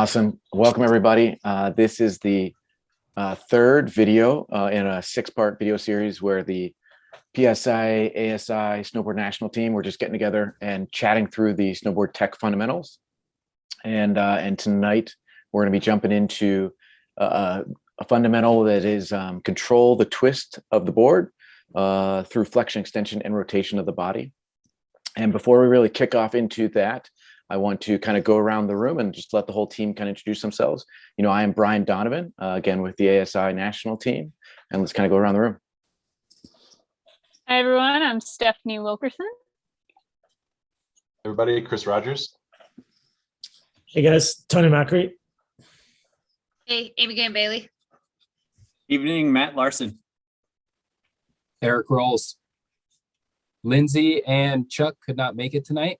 Awesome. Welcome, everybody. This is the third video in a six-part video series where the PSIA-AASI Snowboard National Team, we're just getting together and chatting through the snowboard tech fundamentals. And tonight we're going to be jumping into a fundamental that is control the twist of the board through flexion, extension, and rotation of the body. And before we really kick off into that, I want to kind of go around the room and just let the whole team kind of introduce themselves. You know, I am Brian Donovan, again, with the ASI National Team, and let's kind of go around the room. Hi, everyone. I'm Stephanie Wilkerson. Everybody, Chris Rogers. Hey, guys. Tony Macri. Hey, Amy Gan Bailey. Evening, Matt Larson. Eric Rolls. Lyndsey and Chuck could not make it tonight.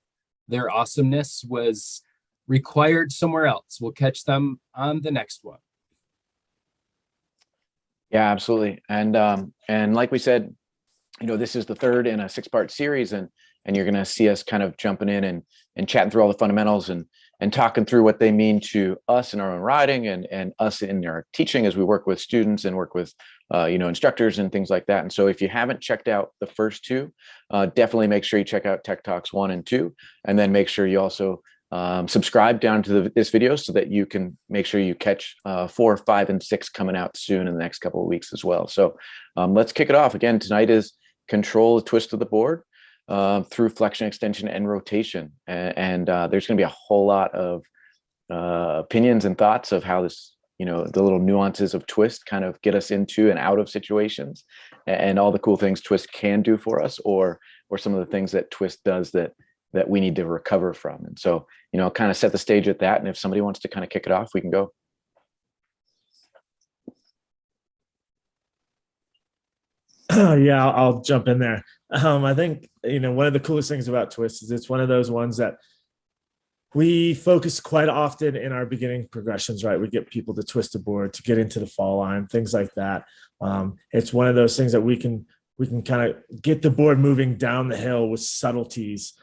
Their awesomeness was required somewhere else. We'll catch them on the next one. Yeah, absolutely. And like we said, you know, this is the third in a six-part series, and you're going to see us kind of jumping in and chatting through all the fundamentals and talking through what they mean to us in our own riding and us in our teaching as we work with students and work with you know, instructors and things like that. And so if you haven't checked out the first two, definitely make sure you check out Tech Talks 1 and 2, and then make sure you also subscribe down to this video so that you can make sure you catch 4, 5, and 6 coming out soon in the next couple of weeks as well. So let's kick it off. Again, tonight is control the twist of the board through flexion, extension, and rotation. And there's going to be a whole lot of opinions and thoughts of how this, you know, the little nuances of twist kind of get us into and out of situations, and all the cool things twist can do for us, or some of the things that twist does that we need to recover from. And so, you know, kind of set the stage at that. And if somebody wants to kind of kick it off, we can go. Yeah, I'll jump in there. I think, you know, one of the coolest things about twist is it's one of those ones that we focus quite often in our beginning progressions, right? We get people to twist a board to get into the fall line, things like that. It's one of those things that we can kind of get the board moving down the hill with subtleties,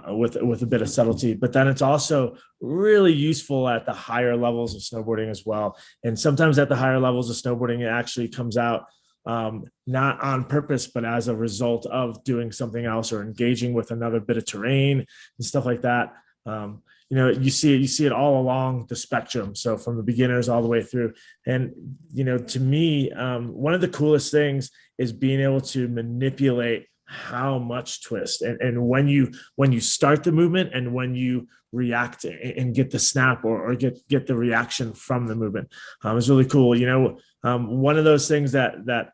with a bit of subtlety. But then it's also really useful at the higher levels of snowboarding as well. And sometimes at the higher levels of snowboarding, it actually comes out not on purpose, but as a result of doing something else or engaging with another bit of terrain and stuff like that. You know, you see it all along the spectrum. So from the beginners all the way through. And, you know, to me, one of the coolest things is being able to manipulate how much twist and when you start the movement and when you react and get the snap or get the reaction from the movement. It's really cool. You know, one of those things that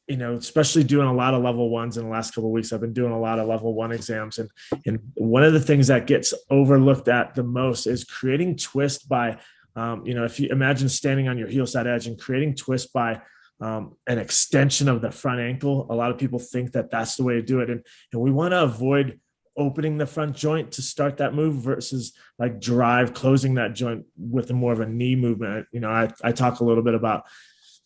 you know, especially doing a lot of level ones in the last couple of weeks, I've been doing a lot of level 1 exams. And one of the things that gets overlooked at the most is creating twist by, you know, if you imagine standing on your heel side edge and creating twist by an extension of the front ankle. A lot of people think that that's the way to do it. And we want to avoid opening the front joint to start that move versus like closing that joint with more of a knee movement. You know, I talk a little bit about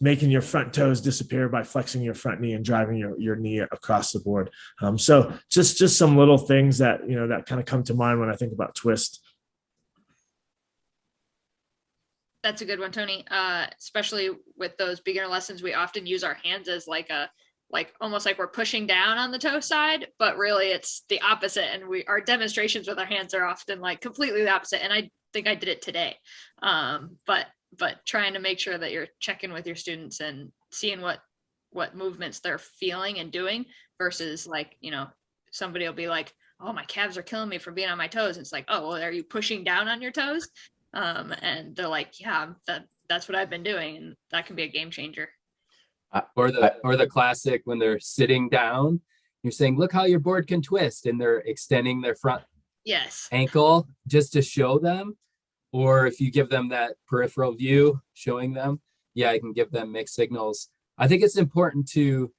making your front toes disappear by flexing your front knee and driving your knee across the board. So just some little things that, you know, that kind of come to mind when I think about twist. That's a good one, Tony. Especially with those beginner lessons, we often use our hands as almost like we're pushing down on the toe side, but really it's the opposite. And our demonstrations with our hands are often like completely the opposite. And I think I did it today. But trying to make sure that you're checking with your students and seeing what movements they're feeling and doing versus like, you know, somebody will be like, oh, my calves are killing me from being on my toes. And it's like, oh, well, are you pushing down on your toes? And they're like, yeah, that's what I've been doing. And that can be a game changer. Or the classic when they're sitting down, you're saying, look how your board can twist, and they're extending their front ankle just to show them. Or if you give them that peripheral view showing them, yeah, I can give them mixed signals. I think it's important to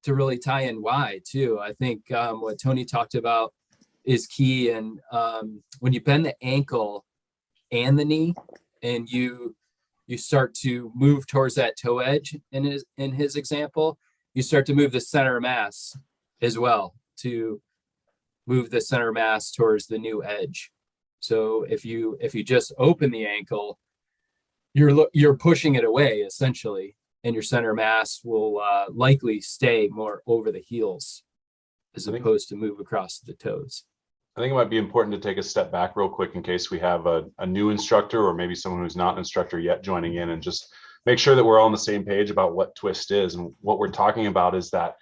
really tie in why too. I think what Tony talked about is key. And when you bend the ankle and the knee and you start to move towards that toe edge in his example, you start to move the center of mass as well, to move the center mass towards the new edge. So if you just open the ankle, you're pushing it away essentially, and your center mass will likely stay more over the heels as opposed to move across the toes. I think it might be important to take a step back real quick in case we have a new instructor or maybe someone who's not an instructor yet joining in, and just make sure that we're all on the same page about what twist is. And what we're talking about is that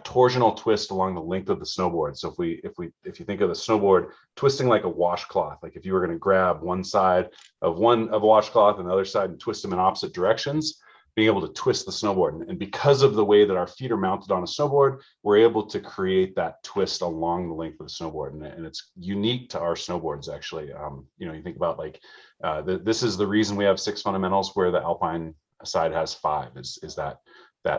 torsional twist along the length of the snowboard. So if you think of the snowboard twisting like a washcloth, like if you were going to grab one side of a washcloth and the other side and twist them in opposite directions, being able to twist the snowboard. And because of the way that our feet are mounted on a snowboard, we're able to create that twist along the length of the snowboard. And it's unique to our snowboards, actually. You think about like, this is the reason we have 6 fundamentals where the alpine side has 5, is that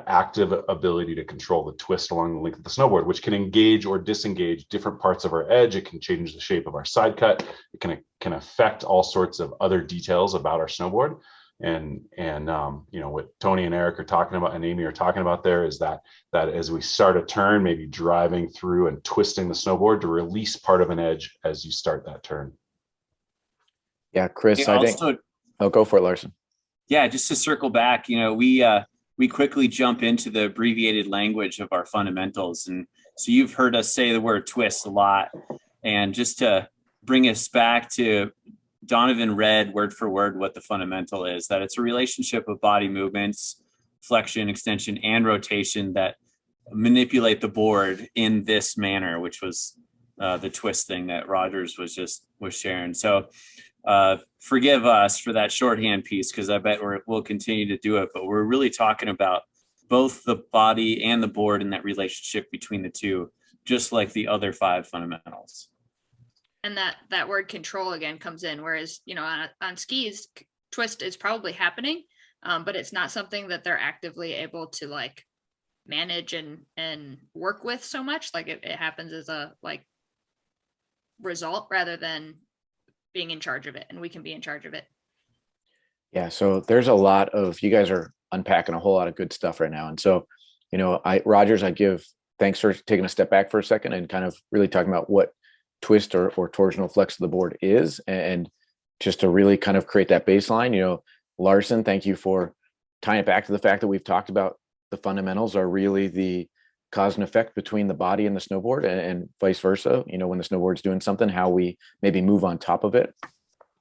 active ability to control the twist along the length of the snowboard, which can engage or disengage different parts of our edge. It can change the shape of our side cut. It can affect all sorts of other details about our snowboard. And what Tony and Eric are talking about and Amy are talking about there is that as we start a turn, maybe driving through and twisting the snowboard to release part of an edge as you start that turn. Yeah, Chris, I think. Oh, go for it, Larson. Yeah, just to circle back, we quickly jump into the abbreviated language of our fundamentals. And so you've heard us say the word twist a lot. And just to bring us back to Donovan read word for word what the fundamental is, that it's a relationship of body movements, flexion, extension, and rotation that manipulate the board in this manner, which was the twist thing that Rogers was sharing. So forgive us for that shorthand piece, because I bet we'll continue to do it, but we're really talking about both the body and the board and that relationship between the two, just like the other 5 fundamentals. And that word control again comes in, whereas, on skis, twist is probably happening, but it's not something that they're actively able to like manage and work with so much. Like it happens as a like result rather than being in charge of it, and we can be in charge of it. Yeah. So there's a lot of, you guys are unpacking a whole lot of good stuff right now. And so, Rogers, I give thanks for taking a step back for a second and kind of really talking about what twist or torsional flex of the board is, and just to really kind of create that baseline. Larson, thank you for tying it back to the fact that we've talked about the fundamentals are really the cause and effect between the body and the snowboard, and vice versa. When the snowboard's doing something, how we maybe move on top of it,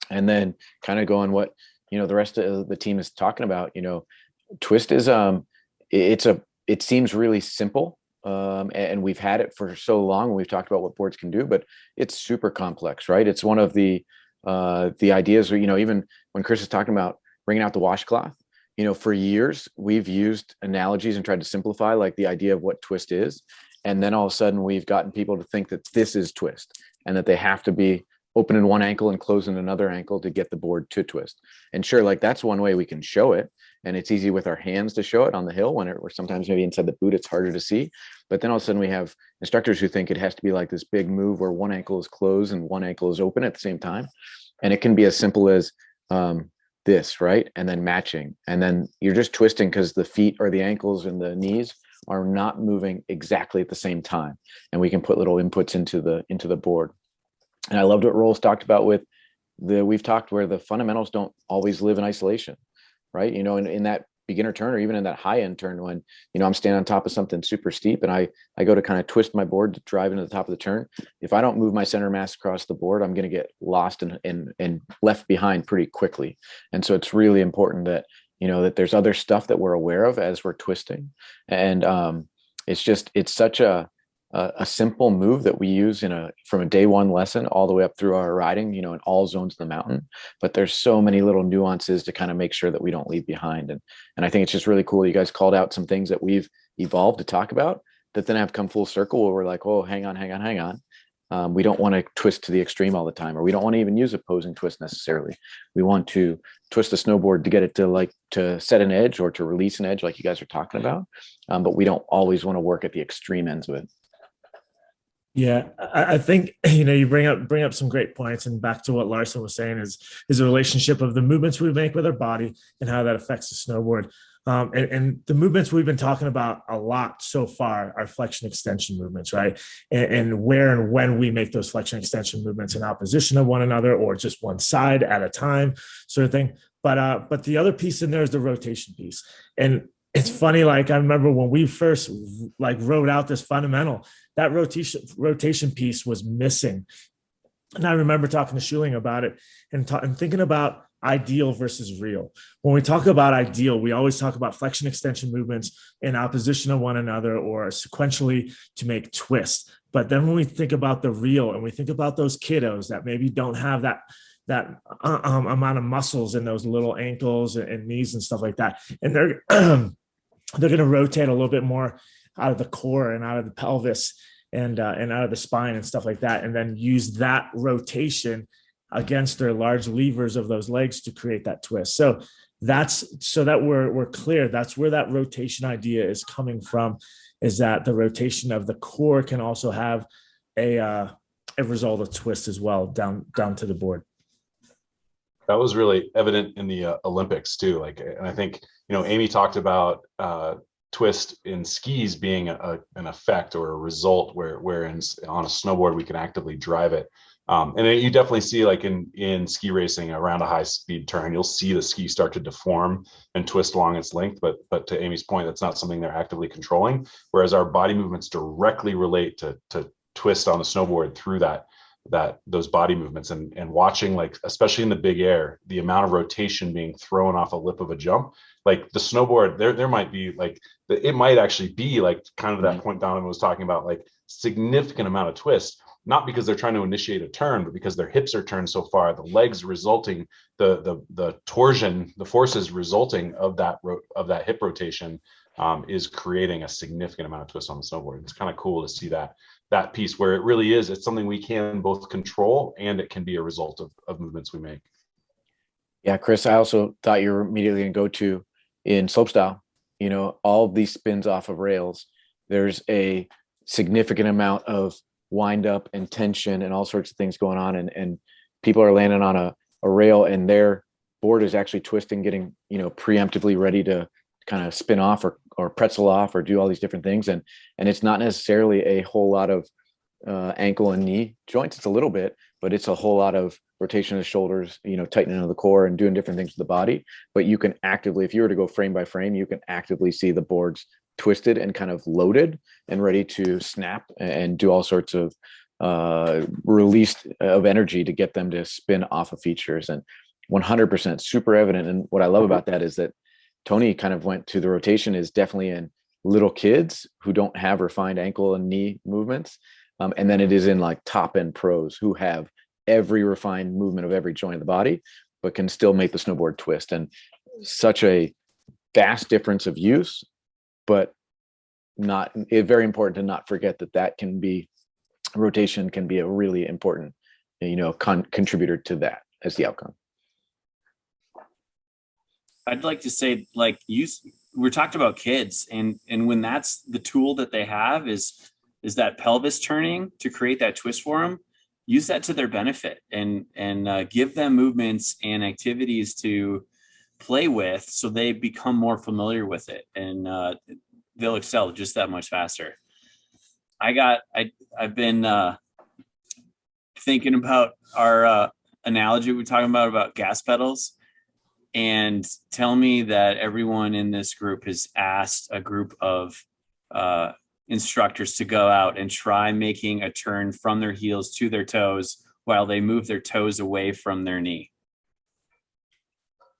and then kind of go on what the rest of the team is talking about. Twist is it seems really simple. And we've had it for so long. We've talked about what boards can do, but it's super complex, right? It's one of the ideas where, even when Chris is talking about bringing out the washcloth, for years we've used analogies and tried to simplify like the idea of what twist is. And then all of a sudden we've gotten people to think that this is twist and that they have to be open in one ankle and close in another ankle to get the board to twist. And sure, like that's one way we can show it. And it's easy with our hands to show it on the hill or sometimes maybe inside the boot, it's harder to see. But then all of a sudden we have instructors who think it has to be like this big move where one ankle is closed and one ankle is open at the same time. And it can be as simple as this, right? And then matching. And then you're just twisting because the feet or the ankles and the knees are not moving exactly at the same time. And we can put little inputs into the board. And I loved what Rolls talked about with we've talked where the fundamentals don't always live in isolation, right? In that beginner turn or even in that high end turn when, I'm standing on top of something super steep and I go to kind of twist my board to drive into the top of the turn. If I don't move my center mass across the board, I'm going to get lost and left behind pretty quickly. And so it's really important that, that there's other stuff that we're aware of as we're twisting. And it's such a simple move that we use from a day one lesson all the way up through our riding, in all zones of the mountain. But there's so many little nuances to kind of make sure that we don't leave behind. And I think it's just really cool. You guys called out some things that we've evolved to talk about that then have come full circle where we're like, oh, hang on. We don't want to twist to the extreme all the time, or we don't want to even use opposing twist necessarily. We want to twist the snowboard to get it to set an edge or to release an edge like you guys are talking about. But we don't always want to work at the extreme ends of it. Yeah, I think, you bring up some great points, and back to what Larson was saying is the relationship of the movements we make with our body and how that affects the snowboard. And the movements we've been talking about a lot so far are flexion extension movements, right? And where and when we make those flexion extension movements in opposition of one another or just one side at a time, sort of thing. But the other piece in there is the rotation piece. And it's funny, like I remember when we first like wrote out this fundamental, that rotation piece was missing. And I remember talking to Schuling about it and thinking about ideal versus real. When we talk about ideal, we always talk about flexion extension movements in opposition to one another or sequentially to make twists. But then when we think about the real and we think about those kiddos that maybe don't have that amount of muscles in those little ankles and knees and stuff like that, and they're going to rotate a little bit more out of the core and out of the pelvis and out of the spine and stuff like that, and then use that rotation against their large levers of those legs to create that twist. So that we're clear. That's where that rotation idea is coming from, is that the rotation of the core can also have a result of twist as well down to the board. That was really evident in the Olympics too. And I think, Amy talked about twist in skis being an effect or a result where on a snowboard we can actively drive it. And you definitely see, like in ski racing around a high speed turn, you'll see the ski start to deform and twist along its length. But to Amy's point, that's not something they're actively controlling. Whereas our body movements directly relate to twist on the snowboard through those body movements, and watching, like, especially in the big air, the amount of rotation being thrown off a lip of a jump, like the snowboard, there might be like, it might actually be like kind of that point Donovan was talking about, like significant amount of twist, not because they're trying to initiate a turn, but because their hips are turned so far, the legs resulting, the torsion, the forces resulting of that hip rotation is creating a significant amount of twist on the snowboard. It's kind of cool to see that piece where it really is, it's something we can both control and it can be a result of movements we make. Yeah, Chris, I also thought you were immediately going to go to in slopestyle, all of these spins off of rails, there's a significant amount of wind up and tension and all sorts of things going on. And people are landing on a rail and their board is actually twisting, getting, preemptively ready to kind of spin off or pretzel off or do all these different things. And it's not necessarily a whole lot of ankle and knee joints. It's a little bit, but it's a whole lot of rotation of the shoulders, tightening of the core and doing different things with the body. But you can actively, if you were to go frame by frame, you can actively see the boards twisted and kind of loaded and ready to snap and do all sorts of release of energy to get them to spin off of features. And 100% super evident. And what I love about that is that Tony kind of went to the rotation is definitely in little kids who don't have refined ankle and knee movements. And then it is in like top end pros who have every refined movement of every joint of the body, but can still make the snowboard twist. And such a vast difference of use, but very important to not forget that can be, rotation can be a really important, contributor to that as the outcome. I'd like to say, like, we're talking about kids, and when that's the tool that they have is that pelvis turning to create that twist for them, use that to their benefit and give them movements and activities to play with so they become more familiar with it, and they'll excel just that much faster. I've been thinking about our analogy we're talking about gas pedals, and tell me that everyone in this group has asked a group of instructors to go out and try making a turn from their heels to their toes while they move their toes away from their knee.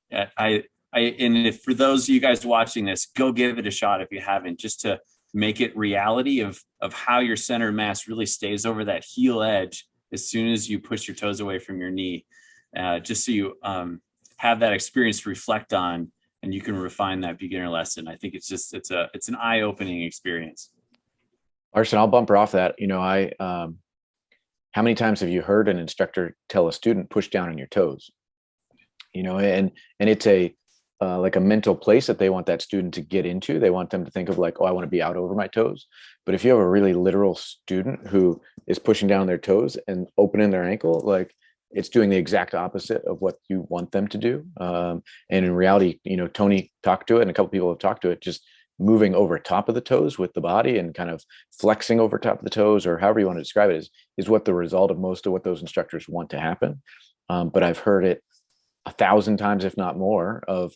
And if for those of you guys watching this, go give it a shot if you haven't, just to make it reality of how your center of mass really stays over that heel edge as soon as you push your toes away from your knee, just so you have that experience to reflect on, and you can refine that beginner lesson. I think it's an eye-opening experience. Larson, I'll bumper off that. How many times have you heard an instructor tell a student, push down on your toes? And it's like a mental place that they want that student to get into. They want them to think of like, oh, I want to be out over my toes. But if you have a really literal student who is pushing down their toes and opening their ankle, like it's doing the exact opposite of what you want them to do. And in reality, Tony talked to it and a couple people have talked to it, just moving over top of the toes with the body and kind of flexing over top of the toes, or however you want to describe it, is what the result of most of what those instructors want to happen. But I've heard it 1,000 times, if not more, of,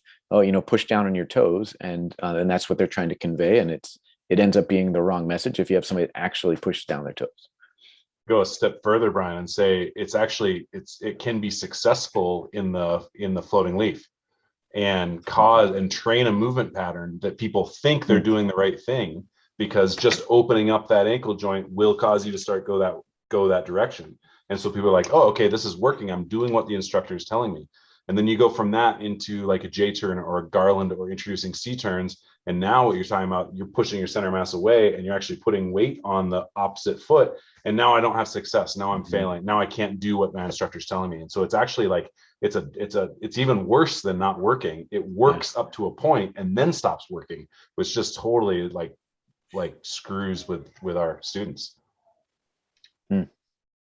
push down on your toes. And that's what they're trying to convey. And it ends up being the wrong message if you have somebody that actually pushes down their toes. Go a step further, Brian, and say it can be successful in the floating leaf and train a movement pattern that people think they're doing the right thing, because just opening up that ankle joint will cause you to start go that direction. And so people are like, oh, okay, this is working. I'm doing what the instructor is telling me. And then you go from that into like a J turn or a Garland or introducing C turns. And now what you're talking about, you're pushing your center mass away and you're actually putting weight on the opposite foot. And now I don't have success. Now I'm failing. Now I can't do what my instructor's telling me. And so it's actually like, it's even worse than not working. It works up to a point and then stops working, which just totally like screws with our students.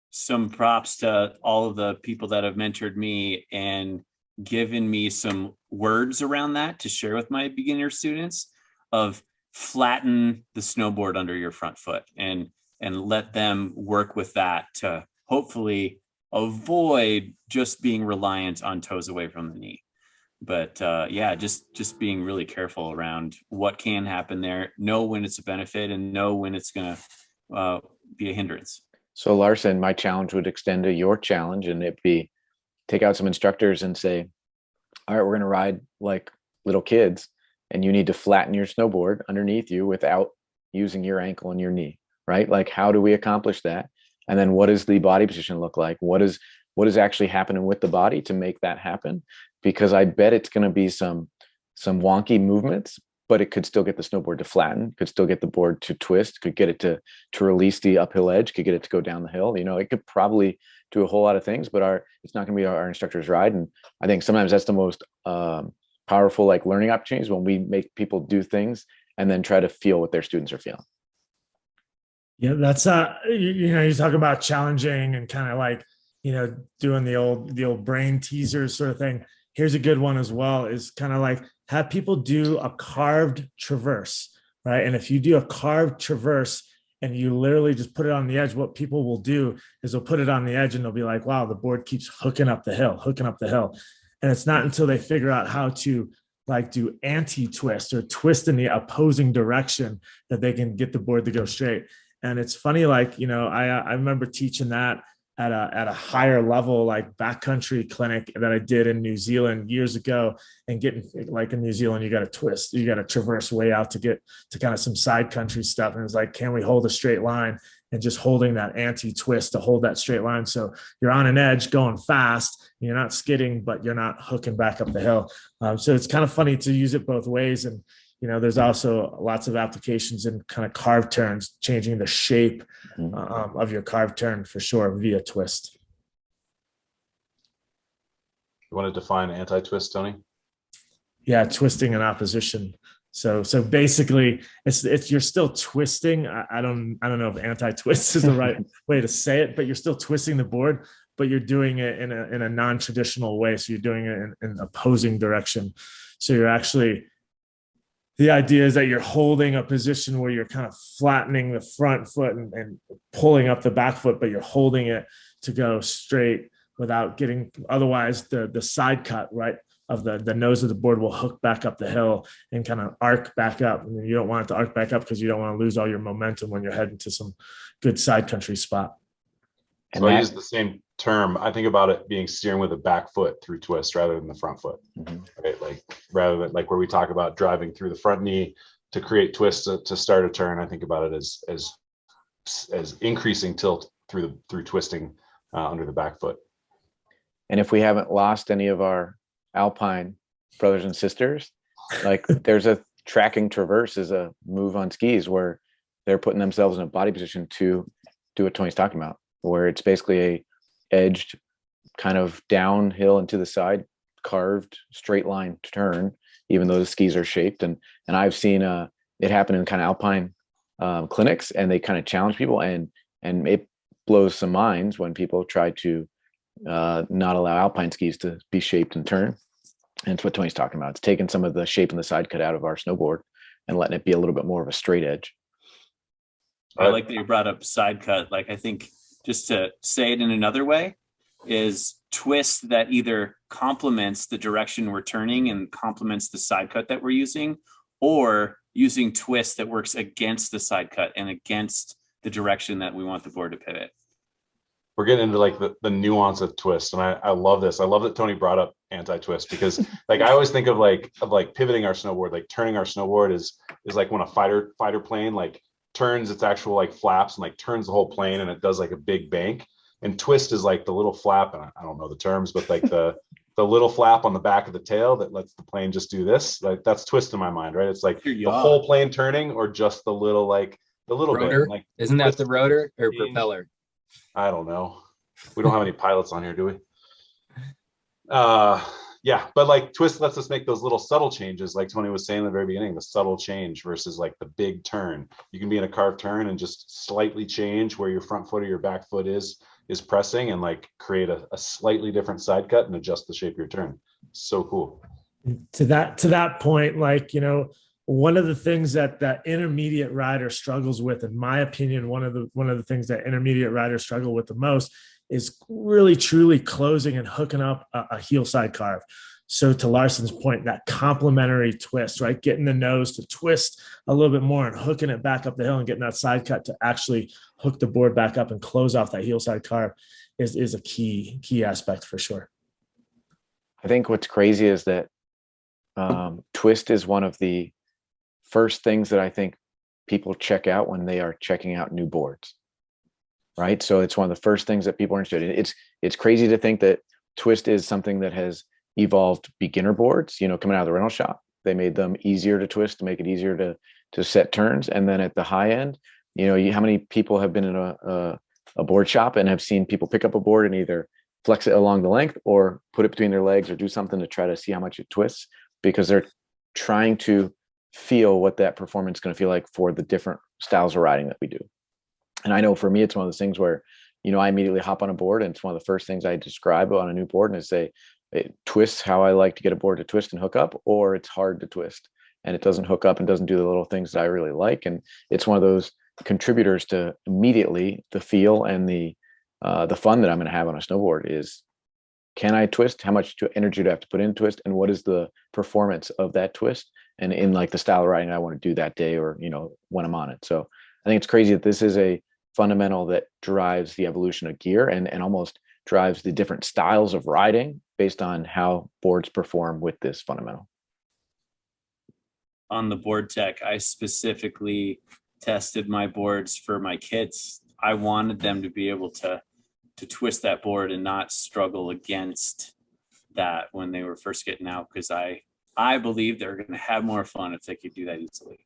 Some props to all of the people that have mentored me and given me some words around that to share with my beginner students, of flatten the snowboard under your front foot and let them work with that to hopefully avoid just being reliant on toes away from the knee. But just being really careful around what can happen there, know when it's a benefit and know when it's going to be a hindrance. So Larson, my challenge would extend to your challenge, and it'd be take out some instructors and say, all right, we're going to ride like little kids, and you need to flatten your snowboard underneath you without using your ankle and your knee, right? Like, how do we accomplish that? And then what does the body position look like? What is actually happening with the body to make that happen? Because I bet it's going to be some wonky movements, but it could still get the snowboard to flatten, could still get the board to twist, could get it to release the uphill edge, could get it to go down the hill. It could probably do a whole lot of things, but it's not going to be our instructor's ride. And I think sometimes that's the most powerful like learning opportunities, when we make people do things and then try to feel what their students are feeling. Yeah, that's you talk about challenging and kind of like, doing the old brain teaser sort of thing. Here's a good one as well, is kind of like have people do a carved traverse, right? And if you do a carved traverse and you literally just put it on the edge, what people will do is they'll put it on the edge and they'll be like, wow, the board keeps hooking up the hill. And it's not until they figure out how to like do anti-twist or twist in the opposing direction that they can get the board to go straight. And it's funny, like, I remember teaching that at a higher level, like backcountry clinic that I did in New Zealand years ago, and getting like in New Zealand, you got to twist, you got to traverse way out to get to kind of some side country stuff. And it's like, can we hold a straight line? And just holding that anti-twist to hold that straight line. So you're on an edge going fast, you're not skidding, but you're not hooking back up the hill. So it's kind of funny to use it both ways. And there's also lots of applications in kind of carved turns, changing the shape of your carved turn for sure via twist. You want to define anti-twist, Tony? Yeah, twisting in opposition. So basically, it's you're still twisting. I don't know if anti-twist is the right way to say it, but you're still twisting the board, but you're doing it in a non-traditional way. So you're doing it in an opposing direction. So you're actually, the idea is that you're holding a position where you're kind of flattening the front foot and pulling up the back foot, but you're holding it to go straight without getting, otherwise the side cut, right, of the nose of the board will hook back up the hill and kind of arc back up. And you don't want it to arc back up because you don't want to lose all your momentum when you're heading to some good side country spot. So I use the same term. I think about it being steering with the back foot through twist rather than the front foot, right? Like rather than like where we talk about driving through the front knee to create twist to start a turn. I think about it as increasing tilt through twisting under the back foot. And if we haven't lost any of our Alpine brothers and sisters, like there's a tracking traverse is a move on skis where they're putting themselves in a body position to do what Tony's talking about, where it's basically a edged kind of downhill and to the side carved straight line turn, even though the skis are shaped. And I've seen it happen in kind of Alpine clinics, and they kind of challenge people, and it blows some minds when people try to not allow alpine skis to be shaped and turn. And it's what Tony's talking about. It's taking some of the shape and the side cut out of our snowboard and letting it be a little bit more of a straight edge. I like that you brought up side cut. Like, I think just to say it in another way is twist that either complements the direction we're turning and complements the side cut that we're using, or using twist that works against the side cut and against the direction that we want the board to pivot. We're getting into like the nuance of twist. And I love this. I love that Tony brought up anti-twist, because like I always think of like pivoting our snowboard, like turning our snowboard is like when a fighter plane like turns its actual like flaps and like turns the whole plane and it does like a big bank. And twist is like the little flap, and I don't know the terms, but like the little flap on the back of the tail that lets the plane just do this. Like that's twist in my mind, right? It's like the whole plane turning, or just the little rotor bit. Like, isn't that the rotor or propeller? I don't know. We don't have any pilots on here, do we? Yeah, but like twist lets us make those little subtle changes, like Tony was saying in the very beginning, the subtle change versus like the big turn. You can be in a carved turn and just slightly change where your front foot or your back foot is pressing, and like create a slightly different side cut and adjust the shape of your turn. So cool. To that point, like, you know, one of the things that intermediate rider struggles with, in my opinion, one of the things that intermediate riders struggle with the most is really truly closing and hooking up a heel side carve. So to Larson's point, that complementary twist, right? Getting the nose to twist a little bit more and hooking it back up the hill and getting that side cut to actually hook the board back up and close off that heel side carve is a key aspect for sure. I think what's crazy is that twist is one of the first things that I think people check out when they are checking out new boards, right? So it's one of the first things that people are interested in. It's crazy to think that twist is something that has evolved beginner boards, you know, coming out of the rental shop. They made them easier to twist to make it easier to set turns. And then at the high end, you know, how many people have been in a board shop and have seen people pick up a board and either flex it along the length or put it between their legs or do something to try to see how much it twists, because they're trying to feel what that performance is going to feel like for the different styles of riding that we do. And I know for me, it's one of those things where, you know, I immediately hop on a board and it's one of the first things I describe on a new board and I say, it twists how I like to get a board to twist and hook up, or it's hard to twist and it doesn't hook up and doesn't do the little things that I really like. And it's one of those contributors to immediately the feel and the fun that I'm going to have on a snowboard is, can I twist? How much energy do I have to put in twist? And what is the performance of that twist? And in like the style of riding I want to do that day, or, you know, when I'm on it. So I think it's crazy that this is a fundamental that drives the evolution of gear and almost drives the different styles of riding based on how boards perform with this fundamental. On the board tech, I specifically tested my boards for my kids. I wanted them to be able to twist that board and not struggle against that when they were first getting out, because I believe they're going to have more fun if they could do that easily.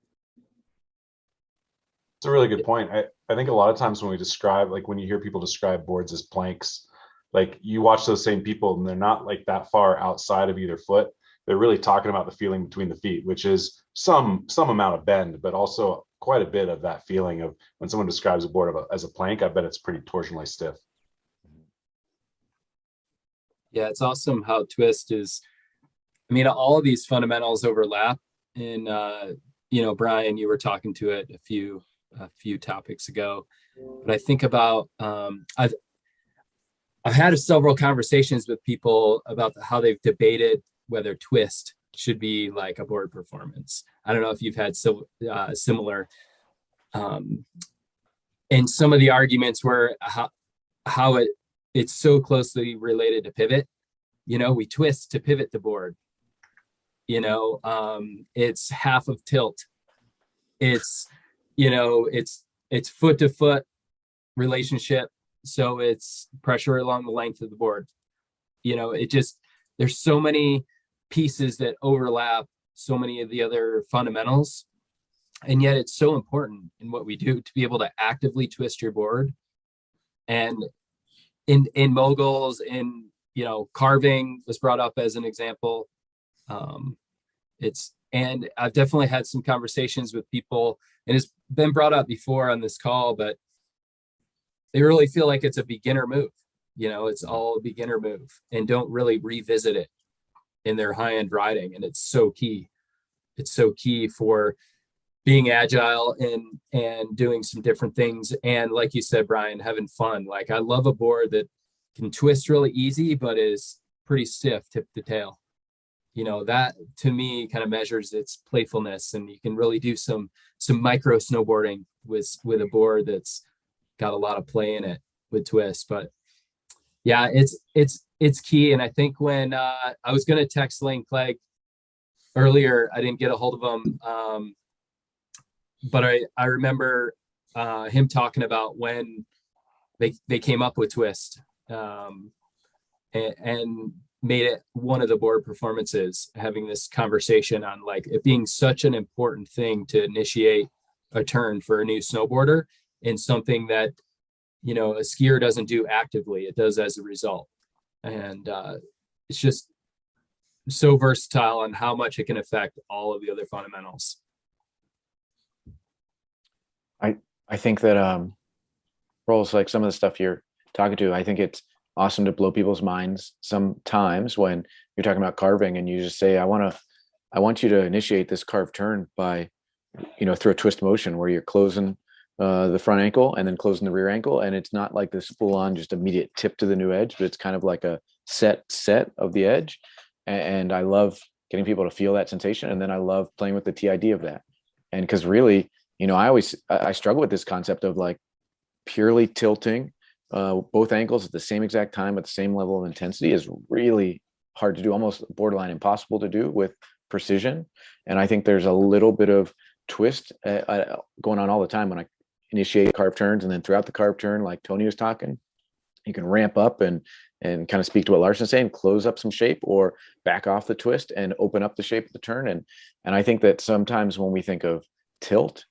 It's a really good point. I think a lot of times when we describe, like when you hear people describe boards as planks, like you watch those same people and they're not like that far outside of either foot. They're really talking about the feeling between the feet, which is some amount of bend, but also quite a bit of that feeling of when someone describes a board as a plank, I bet it's pretty torsionally stiff. Yeah, it's awesome how twist is, I mean, all of these fundamentals overlap. And, you know, Brian, you were talking to it a few topics ago, but I think about, I've had several conversations with people about how they've debated whether twist should be like a board performance. I don't know if you've had similar, and some of the arguments were how it's so closely related to pivot. You know, we twist to pivot the board. You know, it's half of tilt. It's, you know, it's foot to foot relationship. So it's pressure along the length of the board. You know, there's so many pieces that overlap so many of the other fundamentals. And yet it's so important in what we do to be able to actively twist your board. And in moguls, in, you know, carving was brought up as an example. And I've definitely had some conversations with people, and it's been brought up before on this call, but they really feel like it's a beginner move. It's all a beginner move, and don't really revisit it in their high-end riding. And it's so key. It's so key for being agile and doing some different things. And like you said, Brian, having fun. Like, I love a board that can twist really easy, but is pretty stiff tip to tail. That to me kind of measures its playfulness, and you can really do some micro snowboarding with a board that's got a lot of play in it with twists. But yeah, it's key. And I think when I was going to text Lane Clegg earlier, I didn't get a hold of him. But I remember him talking about when they came up with twist, and made it one of the board performances, having this conversation on like it being such an important thing to initiate a turn for a new snowboarder, and something that a skier doesn't do actively, it does as a result. And it's just so versatile on how much it can affect all of the other fundamentals. I think that roles like some of the stuff you're talking to, I think it's awesome to blow people's minds sometimes when you're talking about carving and you just say, I want you to initiate this carved turn by, through a twist motion where you're closing the front ankle and then closing the rear ankle. And it's not like this full on just immediate tip to the new edge, but it's kind of like a set of the edge. And I love getting people to feel that sensation. And then I love playing with the TID of that. And because really, I struggle with this concept of like purely tilting both ankles at the same exact time at the same level of intensity is really hard to do, almost borderline impossible to do with precision. And I think there's a little bit of twist going on all the time when I initiate carved turns, and then throughout the carved turn, like Tony was talking, you can ramp up and kind of speak to what Larson's saying, close up some shape or back off the twist and open up the shape of the turn. And I think that sometimes when we think of tilt,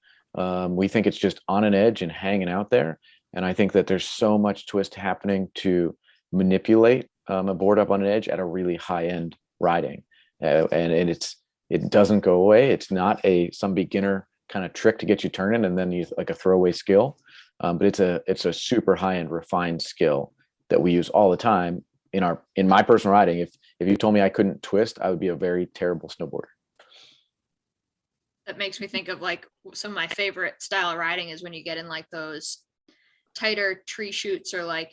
we think it's just on an edge and hanging out there. And I think that there's so much twist happening to manipulate a board up on an edge at a really high end riding. And it doesn't go away. It's not some beginner kind of trick to get you turning and then use like a throwaway skill. But it's a super high end refined skill that we use all the time in my personal riding. If you told me I couldn't twist, I would be a very terrible snowboarder. That makes me think of like some of my favorite style of riding is when you get in like those tighter tree chutes or like,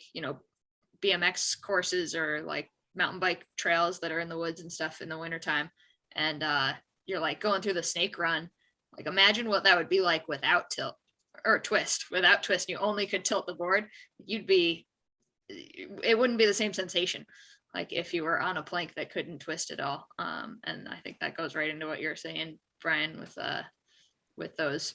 BMX courses or like mountain bike trails that are in the woods and stuff in the wintertime. And you're like going through the snake run. Like imagine what that would be like without tilt or twist. Without twist, you only could tilt the board. It wouldn't be the same sensation like if you were on a plank that couldn't twist at all. And I think that goes right into what you're saying, Brian, with those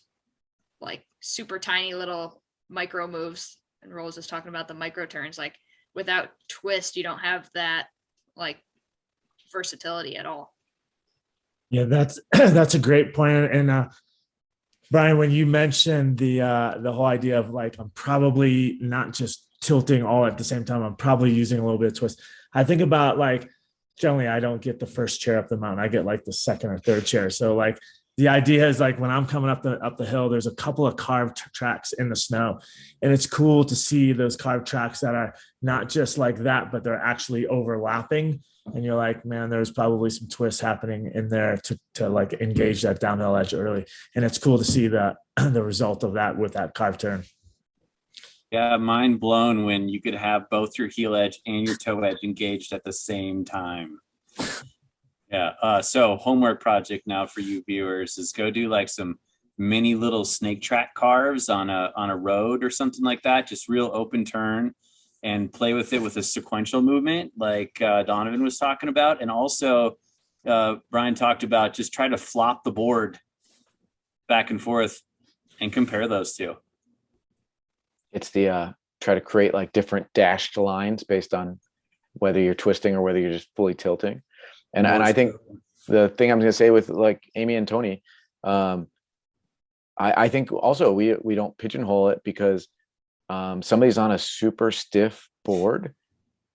like super tiny little micro moves. And Rolls is talking about the micro turns. Like without twist, you don't have that like versatility at all. Yeah, that's a great point. And Brian, when you mentioned the whole idea of like I'm probably not just tilting all at the same time, I'm probably using a little bit of twist. I think about like generally I don't get the first chair up the mountain. I get like the second or third chair. So like the idea is like when I'm coming up the hill, there's a couple of carved tracks in the snow, and it's cool to see those carved tracks that are not just like that, but they're actually overlapping. And you're like, man, there's probably some twists happening in there to like engage that downhill edge early. And it's cool to see the result of that with that carved turn. Yeah, mind blown when you could have both your heel edge and your toe edge engaged at the same time. Yeah. So homework project now for you viewers is go do like some mini little snake track carves on a road or something like that. Just real open turn and play with it with a sequential movement like Donovan was talking about. And also Brian talked about just try to flop the board back and forth and compare those two. It's the try to create like different dashed lines based on whether you're twisting or whether you're just fully tilting. And I think the thing I'm going to say with like Amy and Tony, I think also we don't pigeonhole it because somebody's on a super stiff board.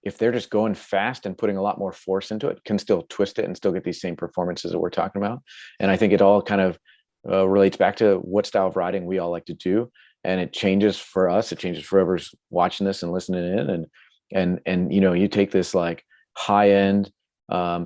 If they're just going fast and putting a lot more force into it, can still twist it and still get these same performances that we're talking about. And I think it all kind of relates back to what style of riding we all like to do. And it changes for us. It changes for whoever's watching this and listening in. And you take this like high end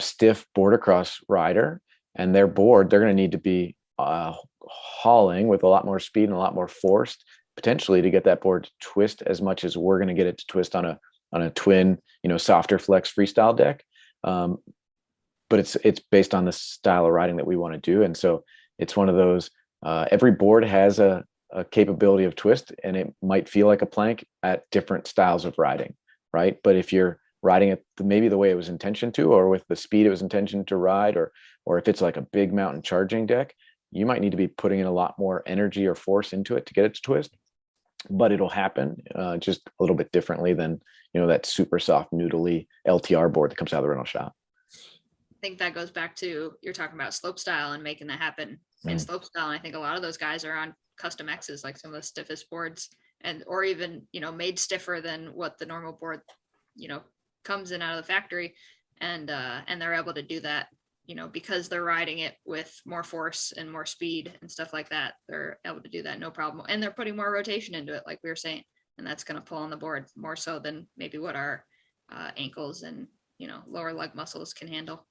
stiff boardercross rider, and their board, they're going to need to be hauling with a lot more speed and a lot more force potentially to get that board to twist as much as we're going to get it to twist on a twin, softer flex freestyle deck. But it's based on the style of riding that we want to do. And so it's one of those, every board has a capability of twist, and it might feel like a plank at different styles of riding, right? But if you're riding it maybe the way it was intentioned to, or with the speed it was intentioned to ride, or if it's like a big mountain charging deck, you might need to be putting in a lot more energy or force into it to get it to twist. But it'll happen just a little bit differently than that super soft noodly LTR board that comes out of the rental shop. I think that goes back to, you're talking about slope style and making that happen in slope style. And I think a lot of those guys are on custom X's, like some of the stiffest boards, or even made stiffer than what the normal board comes in out of the factory, and they're able to do that because they're riding it with more force and more speed and stuff like that. They're able to do that no problem, and they're putting more rotation into it, like we were saying, and that's going to pull on the board more so than maybe what our ankles and lower leg muscles can handle.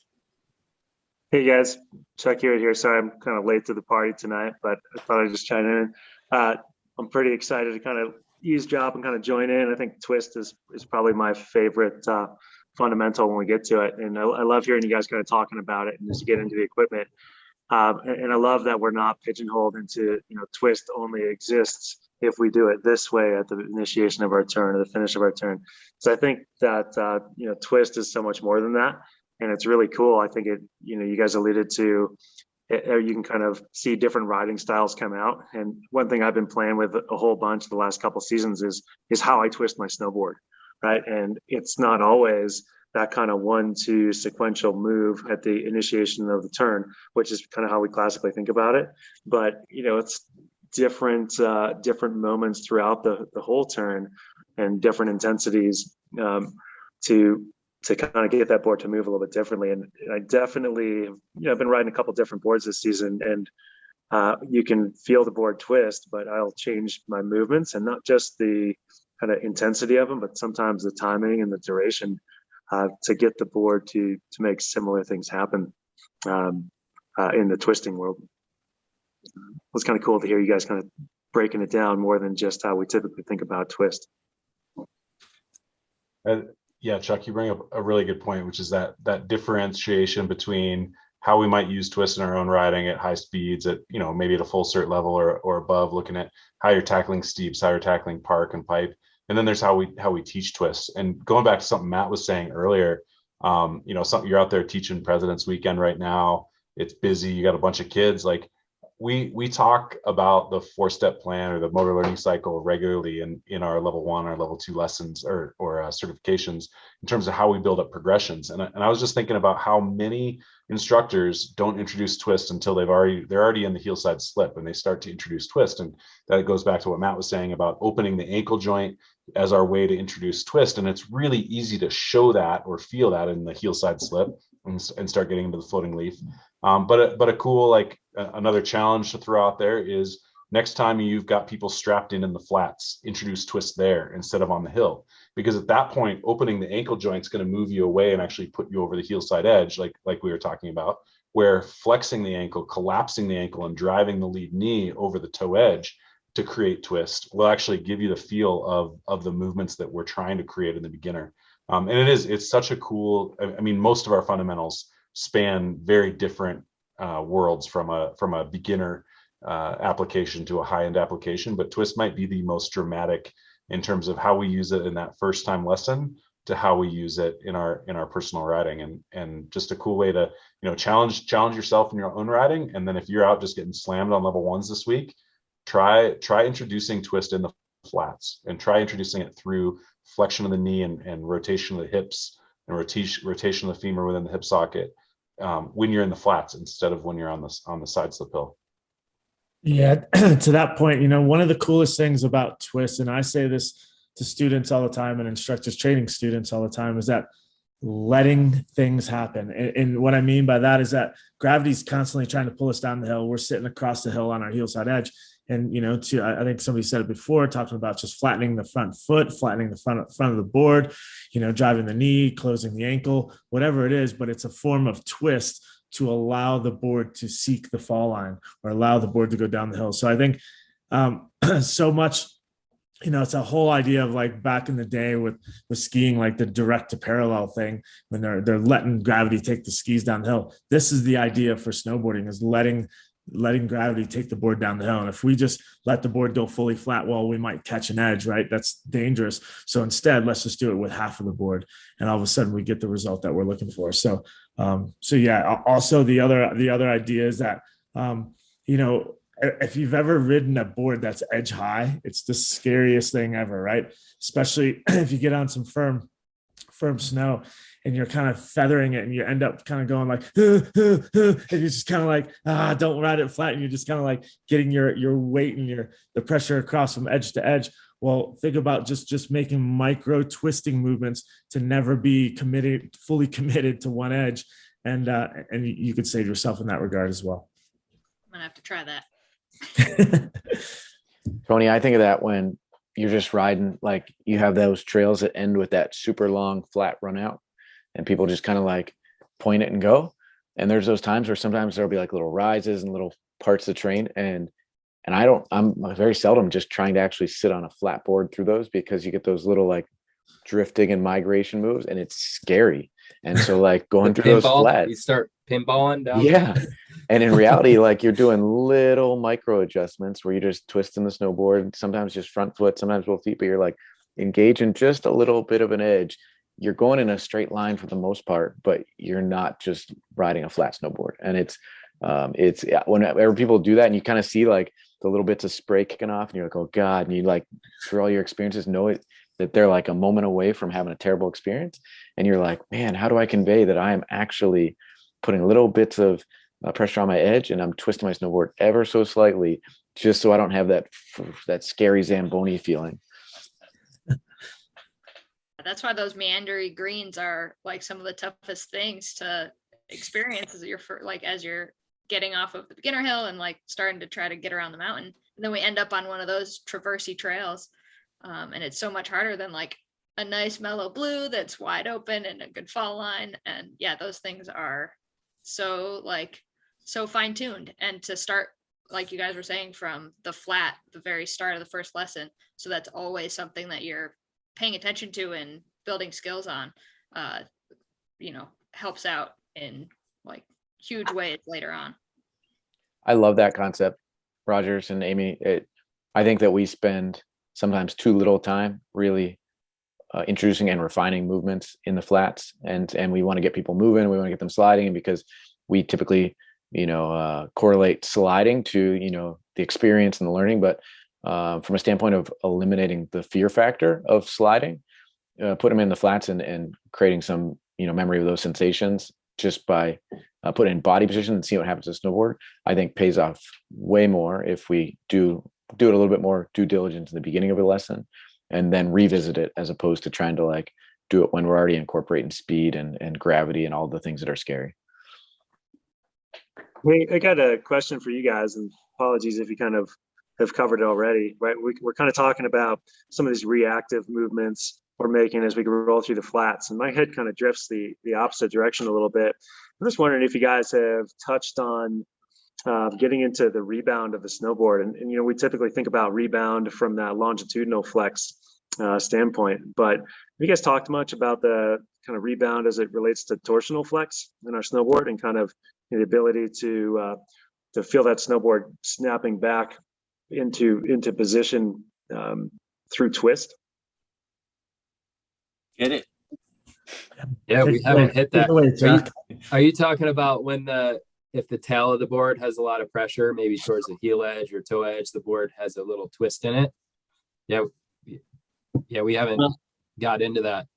Hey guys, Chuck Hewitt here. Sorry, I'm kind of late to the party tonight, but I thought I'd just chime in. I'm pretty excited to kind of eavesdrop and kind of join in. I think twist is probably my favorite fundamental when we get to it, and I love hearing you guys kind of talking about it and just get into the equipment. And I love that we're not pigeonholed into twist only exists if we do it this way at the initiation of our turn or the finish of our turn. So I think that twist is so much more than that. And it's really cool. I think you guys alluded to, you can kind of see different riding styles come out. And one thing I've been playing with a whole bunch the last couple of seasons is how I twist my snowboard, right? And it's not always that kind of 1-2 sequential move at the initiation of the turn, which is kind of how we classically think about it. But, it's different moments throughout the whole turn and different intensities to kind of get that board to move a little bit differently. And I definitely, I've been riding a couple different boards this season, and you can feel the board twist, but I'll change my movements, and not just the kind of intensity of them, but sometimes the timing and the duration to get the board to make similar things happen in the twisting world. It was kind of cool to hear you guys kind of breaking it down more than just how we typically think about twist. Yeah, Chuck, you bring up a really good point, which is that differentiation between how we might use twist in our own riding at high speeds, at maybe at a full cert level or above, looking at how you're tackling steeps, how you're tackling park and pipe, and then there's how we teach twists. And going back to something Matt was saying earlier, something you're out there teaching President's Weekend right now. It's busy. You got a bunch of kids. Like we talk about the 4-step plan or the motor learning cycle regularly in our level 1 or level 2 lessons or certifications in terms of how we build up progressions. And I was just thinking about how many instructors don't introduce twist until they're already in the heel side slip and they start to introduce twist. And that goes back to what Matt was saying about opening the ankle joint as our way to introduce twist. And it's really easy to show that or feel that in the heel side slip and start getting into the floating leaf. But a cool, another challenge to throw out there is next time you've got people strapped in the flats, introduce twist there instead of on the hill, because at that point, opening the ankle joint is going to move you away and actually put you over the heel side edge, like we were talking about, where flexing the ankle, collapsing the ankle, and driving the lead knee over the toe edge to create twist will actually give you the feel of the movements that we're trying to create in the beginner. And it's such a cool, most of our fundamentals span very different worlds from a beginner application to a high-end application, but twist might be the most dramatic in terms of how we use it in that first time lesson to how we use it in our personal riding, and just a cool way to challenge yourself in your own riding. And then if you're out just getting slammed on level 1s this week, try introducing twist in the flats, and try introducing it through flexion of the knee and rotation of the hips and rotation of the femur within the hip socket when you're in the flats instead of when you're on the side slip hill. Yeah, to that point, one of the coolest things about twist, and I say this to students all the time and instructors training students all the time, is that letting things happen. And what I mean by that is that gravity's constantly trying to pull us down the hill. We're sitting across the hill on our heel side edge. And, I think somebody said it before, talking about just flattening the front foot, flattening the front of the board, driving the knee, closing the ankle, whatever it is, but it's a form of twist to allow the board to seek the fall line or allow the board to go down the hill. So I think so much, it's a whole idea of like back in the day with skiing, like the direct to parallel thing, when they're letting gravity take the skis downhill. This is the idea for snowboarding, is letting gravity take the board down the hill. And if we just let the board go fully flat, well, we might catch an edge, right? That's dangerous. So instead, let's just do it with half of the board. And all of a sudden we get the result that we're looking for. So yeah, also the other idea is that, if you've ever ridden a board that's edge high, it's the scariest thing ever, right? Especially if you get on some firm snow and you're kind of feathering it and you end up kind of going like, and you're just kind of like, don't ride it flat. And you're just kind of like getting your weight and the pressure across from edge to edge. Well, think about just making micro twisting movements to never be fully committed to one edge. And you could save yourself in that regard as well. I'm gonna have to try that. Tony, I think of that when you're just riding, like you have those trails that end with that super long flat run out and people just kind of like point it and go. And there's those times where sometimes there'll be like little rises and little parts of the terrain. And I'm very seldom just trying to actually sit on a flat board through those, because you get those little like drifting and migration moves and it's scary. And so like going through those flats, you start pinballing down. Yeah. And in reality, like you're doing little micro adjustments where you're just twisting the snowboard, sometimes just front foot, sometimes both feet, but you're like engaging just a little bit of an edge. You're going in a straight line for the most part, but you're not just riding a flat snowboard. And it's whenever people do that and you kind of see like the little bits of spray kicking off and you're like, oh God, and you like through all your experiences know it, that they're like a moment away from having a terrible experience. And you're like, man, how do I convey that I am actually putting little bits of pressure on my edge and I'm twisting my snowboard ever so slightly, just so I don't have that scary Zamboni feeling. That's why those meandery greens are like some of the toughest things to experience as you're getting off of the beginner hill and like starting to try to get around the mountain. And then we end up on one of those traversy trails. And it's so much harder than like a nice mellow blue that's wide open and a good fall line. And yeah, those things are so fine-tuned. And to start, like you guys were saying, from the flat, the very start of the first lesson. So that's always something that you're paying attention to and building skills on, helps out in like huge ways later on. I love that concept, Rogers and Amy. I think that we spend sometimes too little time really introducing and refining movements in the flats, and we want to get people moving, we want to get them sliding, and because we typically correlate sliding to the experience and the learning, but from a standpoint of eliminating the fear factor of sliding, put them in the flats and creating some memory of those sensations just by putting in body position and see what happens to snowboard, I think pays off way more if we do it a little bit more due diligence in the beginning of a lesson and then revisit it, as opposed to trying to like do it when we're already incorporating speed and gravity and all the things that are scary. Hey, I got a question for you guys, and apologies if you kind of have covered it already, right? We're kind of talking about some of these reactive movements we're making as we roll through the flats, and my head kind of drifts the opposite direction a little bit. I'm just wondering if you guys have touched on getting into the rebound of the snowboard. And we typically think about rebound from that longitudinal flex standpoint, but have you guys talked much about the kind of rebound as it relates to torsional flex in our snowboard, and kind of the ability to feel that snowboard snapping back into position through twist? Get it? Yeah, we haven't hit that. Are you talking about when if the tail of the board has a lot of pressure, maybe towards the heel edge or toe edge, the board has a little twist in it? Yeah, we haven't got into that.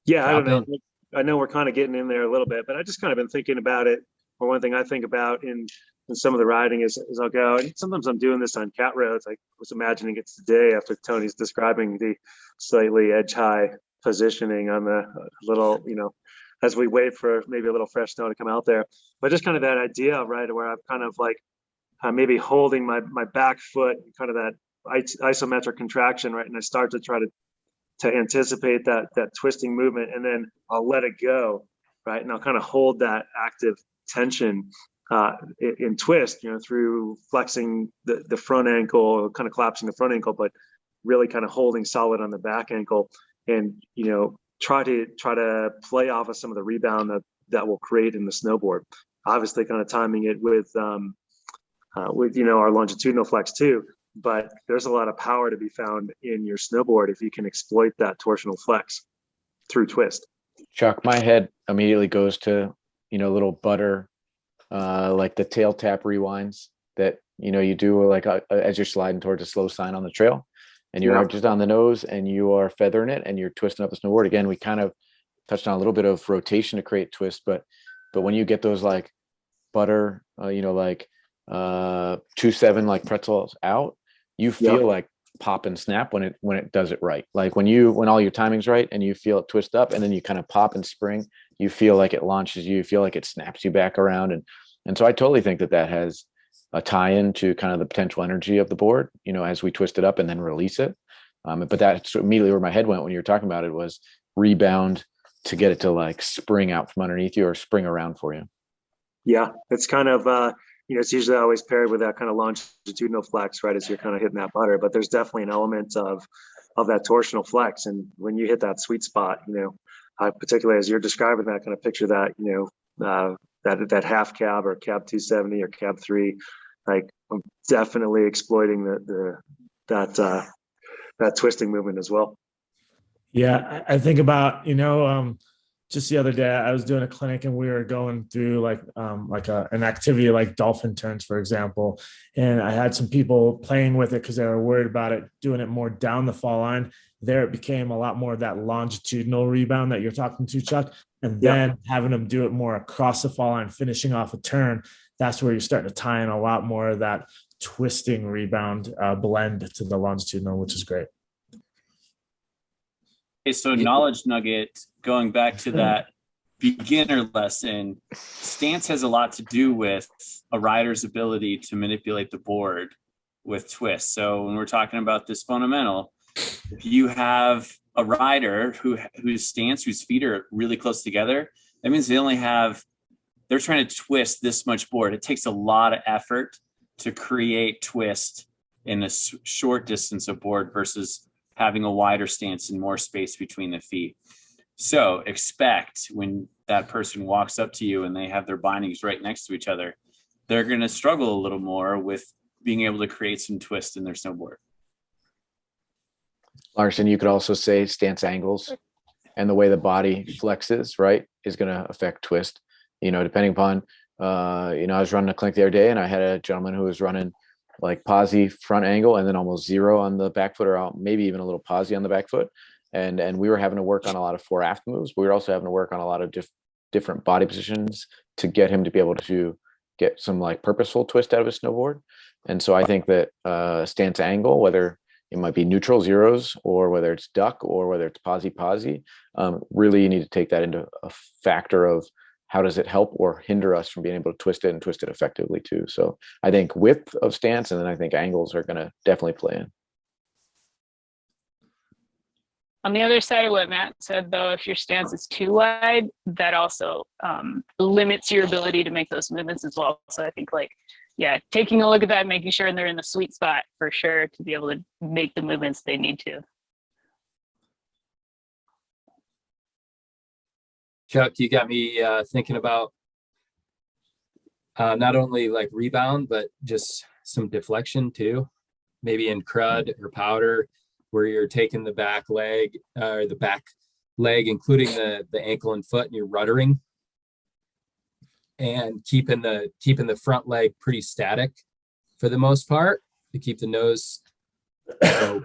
Yeah, I don't know. I know we're kind of getting in there a little bit, but I just kind of been thinking about it. Or one thing I think about in some of the riding is I'll go, and sometimes I'm doing this on cat roads. I was imagining it today after Tony's describing the slightly edge high positioning on the little, as we wait for maybe a little fresh snow to come out there. But just kind of that idea, right, where I'm kind of like maybe holding my back foot, kind of that isometric contraction, right? And I start to try to anticipate that twisting movement, and then I'll let it go, right? And I'll kind of hold that active tension in twist, through flexing the front ankle, kind of collapsing the front ankle, but really kind of holding solid on the back ankle, and try to play off of some of the rebound that will create in the snowboard. Obviously, kind of timing it with our longitudinal flex too. But there's a lot of power to be found in your snowboard if you can exploit that torsional flex through twist. Chuck, my head immediately goes to little butter, like the tail tap rewinds that you do like as you're sliding towards a slow sign on the trail, and you're just on the nose and you are feathering it and you're twisting up the snowboard. Again, we kind of touched on a little bit of rotation to create twist, but when you get those like butter, like 2-7 like pretzels out, you feel like pop and snap when it does it right. Like when all your timing's right and you feel it twist up, and then you kind of pop and spring, you feel like it launches you feel like it snaps you back around. And so I totally think that has a tie-in to kind of the potential energy of the board, as we twist it up and then release it. But that's immediately where my head went when you were talking about it, was rebound to get it to like spring out from underneath you or spring around for you. Yeah, it's kind of it's usually always paired with that kind of longitudinal flex, right, as you're kind of hitting that butter. But there's definitely an element of that torsional flex, and when you hit that sweet spot, particularly as you're describing that, kind of picture that, that half cab or cab 270 or cab 3, like I'm definitely exploiting that twisting movement as well. Yeah, I think about just the other day, I was doing a clinic and we were going through an activity like dolphin turns, for example. And I had some people playing with it because they were worried about it, doing it more down the fall line. There, it became a lot more of that longitudinal rebound that you're talking to, Chuck. And then having them do it more across the fall line, finishing off a turn, that's where you're starting to tie in a lot more of that twisting rebound blend to the longitudinal, which is great. Okay, so knowledge nugget, going back to that beginner lesson, stance has a lot to do with a rider's ability to manipulate the board with twists. So when we're talking about this fundamental, if you have a rider whose stance, whose feet are really close together, that means they're trying to twist this much board. It takes a lot of effort to create twist in a short distance of board versus having a wider stance and more space between the feet. So expect when that person walks up to you and they have their bindings right next to each other, they're going to struggle a little more with being able to create some twist in their snowboard. Larson, you could also say stance angles and the way the body flexes, right, is going to affect twist, depending upon, I was running a clinic the other day and I had a gentleman who was running like posi front angle and then almost zero on the back foot, or maybe even a little posi on the back foot. And we were having to work on a lot of fore aft moves, but we were also having to work on a lot of different body positions to get him to be able to get some like purposeful twist out of his snowboard. And so I think that stance angle, whether it might be neutral zeros or whether it's duck or whether it's posi, really you need to take that into a factor of how does it help or hinder us from being able to twist it and twist it effectively too. So I think width of stance, and then I think angles are going to definitely play in. On the other side of what Matt said, though, if your stance is too wide, that also limits your ability to make those movements as well. So I think taking a look at that, making sure they're in the sweet spot for sure to be able to make the movements they need to. Chuck, you got me thinking about not only like rebound, but just some deflection too, maybe in crud or powder, where you're taking the back leg or the back leg, including the ankle and foot, and you're ruddering and keeping the front leg pretty static for the most part to keep the nose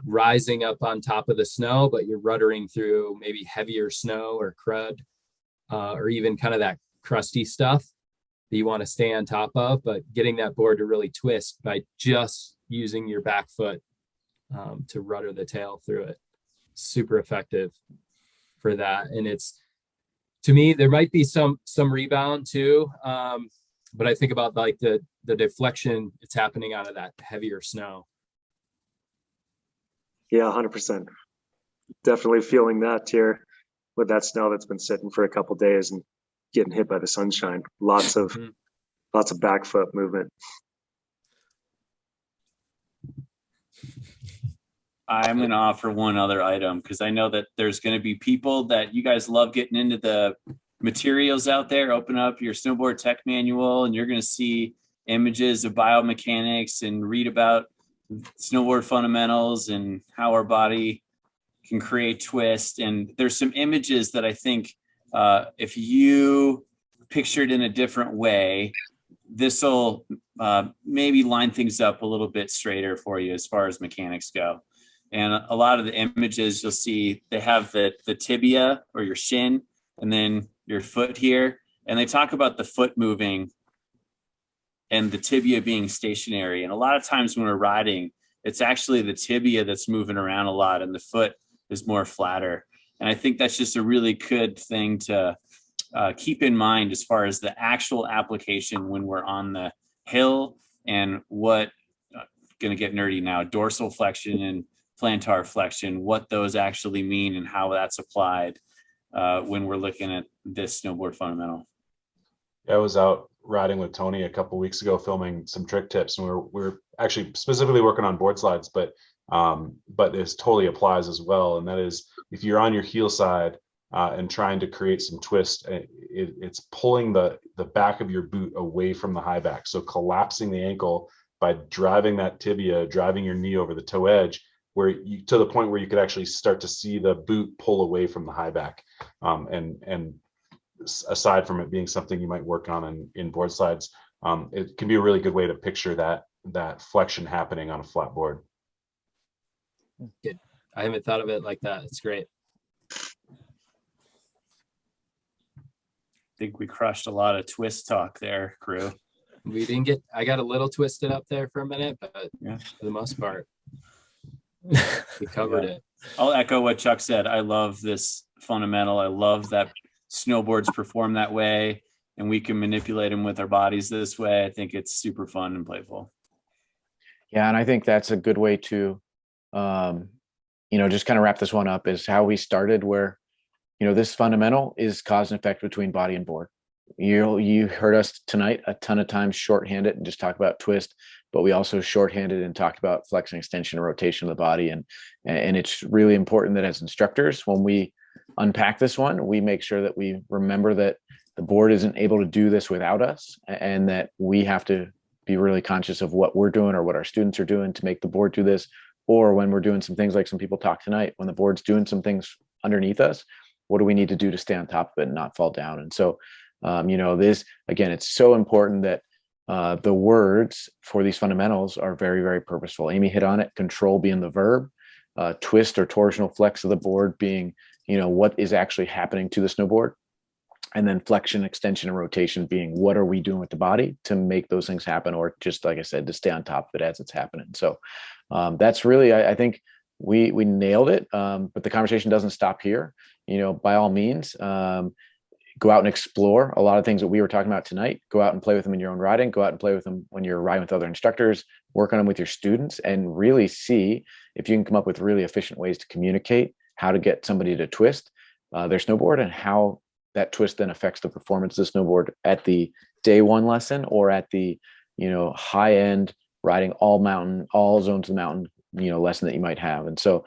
rising up on top of the snow, but you're ruddering through maybe heavier snow or crud. Or even kind of that crusty stuff that you want to stay on top of, but getting that board to really twist by just using your back foot to rudder the tail through it. Super effective for that. And it's, to me, there might be some rebound too, but I think about like the the deflection, it's happening out of that heavier snow. Yeah, 100%. Definitely feeling that here with that snow that's been sitting for a couple days and getting hit by the sunshine. Lots of back foot movement. I'm going to offer one other item because I know that there's going to be people that you guys love getting into the materials out there. Open up your snowboard tech manual and you're going to see images of biomechanics and read about snowboard fundamentals and how our body can create twist. And there's some images that I think if you pictured in a different way, this will maybe line things up a little bit straighter for you as far as mechanics go. And a lot of the images you'll see, they have the tibia or your shin and then your foot here. And they talk about the foot moving and the tibia being stationary. And a lot of times when we're riding, it's actually the tibia that's moving around a lot and the foot is more flatter. And I think that's just a really good thing to keep in mind as far as the actual application when we're on the hill and what, going to get nerdy now, dorsal flexion and plantar flexion, what those actually mean and how that's applied when we're looking at this snowboard fundamental. I was out riding with Tony a couple weeks ago, filming some trick tips, and we're actually specifically working on board slides, but this totally applies as well. And that is, if you're on your heel side and trying to create some twist, it's pulling the back of your boot away from the high back. So collapsing the ankle by driving that tibia, driving your knee over the toe edge, where you to the point where you could actually start to see the boot pull away from the high back. And aside from it being something you might work on in board slides, it can be a really good way to picture that flexion happening on a flat board. Good. I haven't thought of it like that. It's great. I think we crushed a lot of twist talk there, crew. We didn't get, I got a little twisted up there for a minute, but yeah, for the most part, we covered it. I'll echo what Chuck said. I love this fundamental. I love that snowboards perform that way and we can manipulate them with our bodies this way. I think it's super fun and playful. Yeah, and I think that's a good way to, just kind of wrap this one up, is how we started, where, this fundamental is cause and effect between body and board. You heard us tonight a ton of times shorthanded and just talk about twist, but we also shorthanded and talked about flexion, extension, and rotation of the body. And it's really important that as instructors, when we unpack this one, we make sure that we remember that the board isn't able to do this without us, and that we have to be really conscious of what we're doing or what our students are doing to make the board do this. Or when we're doing some things like some people talk tonight, when the board's doing some things underneath us, what do we need to do to stay on top of it and not fall down? And so, this, again, it's so important that the words for these fundamentals are very, very purposeful. Amy hit on it, control being the verb, twist or torsional flex of the board being, what is actually happening to the snowboard. And then flexion, extension, and rotation being, what are we doing with the body to make those things happen, or just, like I said, to stay on top of it as it's happening. So that's really, I think we nailed it. But the conversation doesn't stop here. By all means, go out and explore a lot of things that we were talking about tonight. Go out and play with them in your own riding. Go out and play with them when you're riding with other instructors. Work on them with your students, and really see if you can come up with really efficient ways to communicate how to get somebody to twist their snowboard, and how that twist then affects the performance of the snowboard at the day one lesson, or at the, high end riding all mountain, all zones of the mountain, lesson that you might have. And so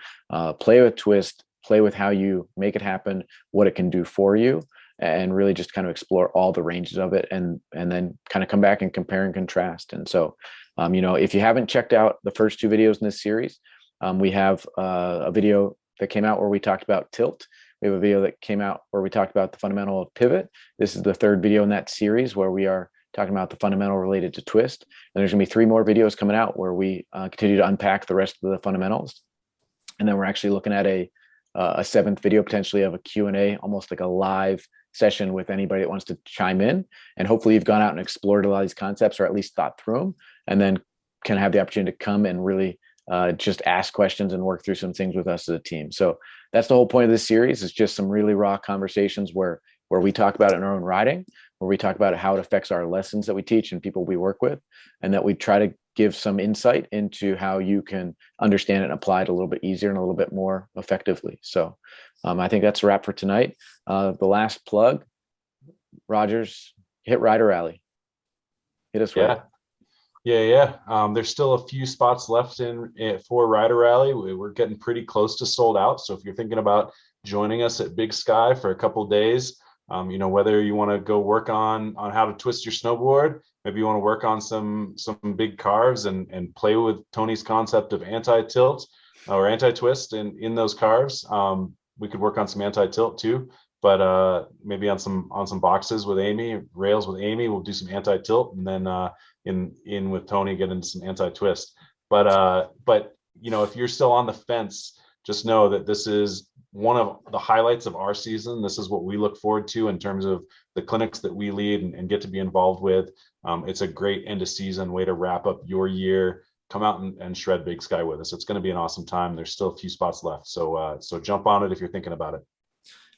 play with twist, play with how you make it happen, what it can do for you, and really just kind of explore all the ranges of it, and then kind of come back and compare and contrast. And so, if you haven't checked out the first two videos in this series, we have a video that came out where we talked about tilt. We have a video that came out where we talked about the fundamental of pivot. This is the third video in that series where we are talking about the fundamental related to twist. And there's gonna be 3 more videos coming out where we continue to unpack the rest of the fundamentals. And then we're actually looking at a 7th video, potentially, of a Q&A, almost like a live session with anybody that wants to chime in. And hopefully you've gone out and explored a lot of these concepts, or at least thought through them, and then can have the opportunity to come and really just ask questions and work through some things with us as a team. So that's the whole point of this series, is just some really raw conversations where we talk about it in our own riding, where we talk about how it affects our lessons that we teach and people we work with, and that we try to give some insight into how you can understand it and apply it a little bit easier and a little bit more effectively. So I think that's a wrap for tonight. The last plug, Rogers, hit Rider Rally. Hit us with it. Yeah. There's still a few spots left for Rider Rally. We're getting pretty close to sold out. So if you're thinking about joining us at Big Sky for a couple of days, whether you want to go work on how to twist your snowboard, maybe you want to work on some big carves and play with Tony's concept of anti-tilt or anti-twist in those carves. We could work on some anti-tilt too, but maybe on some boxes with Amy, rails with Amy, we'll do some anti-tilt, and then in with Tony, get into some anti-twist. But if you're still on the fence, just know that this is one of the highlights of our season. This is what we look forward to in terms of the clinics that we lead and get to be involved with. It's a great end of season way to wrap up your year. Come out and shred Big Sky with us. It's going to be an awesome time. There's still a few spots left. So jump on it if you're thinking about it.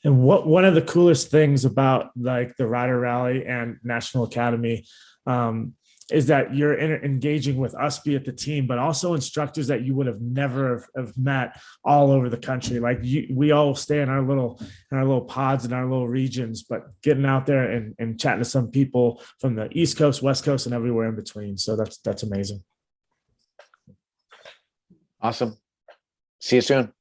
And one of the coolest things about like the Rider Rally and National Academy is that you're engaging with us, be it the team, but also instructors that you would have never have met all over the country. Like we all stay in our little pods in our little regions, but getting out there and chatting to some people from the East Coast, West Coast, and everywhere in between. So that's amazing. Awesome. See you soon.